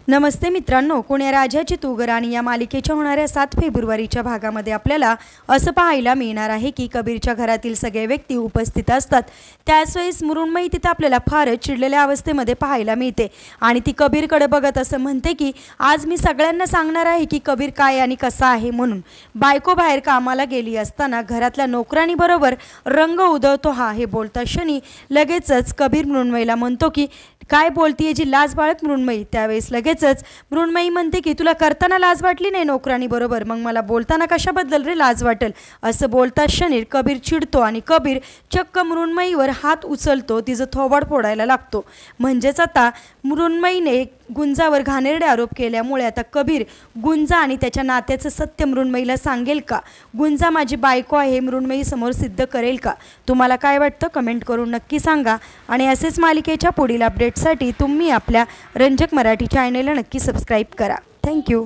नमस्ते मित्रांनो, कोण्या राजाची तू ग राणी या मालिकेच्या होणाऱ्या 7 फेब्रुवारीच्या भागामध्ये आपल्याला असं पाहायला मिळणार आहे की कबीरच्या घरातील सगळे व्यक्ती उपस्थित असतात। त्याच वेळेस मृण्मयी तिथे आपल्याला फारच चिडलेल्या अवस्थेमध्ये पाहायला मिळते आणि ती कबीरकडे बघत असं म्हणते की आज मी सगळ्यांना सांगणार आहे की कबीर काय आणि कसा आहे म्हणून। बायको बाहेर कामाला गेली असताना घरातल्या नोकरांबरोबर रंग उधळतो हा हे बोलता क्षणी लगेचच कबीर मृण्मयीला म्हणतो की काय बोलतीये जी लाज बाळग मृण्मयी। त्यावेळेस लगेचच मृण्मयी म्हणते की तुला करताना लाज वाटली नाही नोकरांनी बरोबर, मग मला बोलताना कशाबद्दल रे लाज वाटेल। असं बोलता क्षणी कबीर चिडतो आणि कबीर चक्क मृण्मयीवर हात उचलतो, तिचं थोबाड फोडायला लागतो। म्हणजेच आता मृण्मयीने गुंजावर घाणेरडे आरोप केल्यामुळे आता कबीर गुंजा आणि त्याच्या नात्याचं सत्य मृण्मयीला सांगेल का? गुंजा माझी बायको आहे मृण्मयी समोर सिद्ध करेल का? तुम्हाला काय वाटतं कमेंट करून नक्की सांगा आणि असेच मालिकेच्या पुढील अपडेटसाठी तुम्ही आपल्या रंजक मराठी चॅनलला नक्की सबस्क्राईब करा। थँक्यू।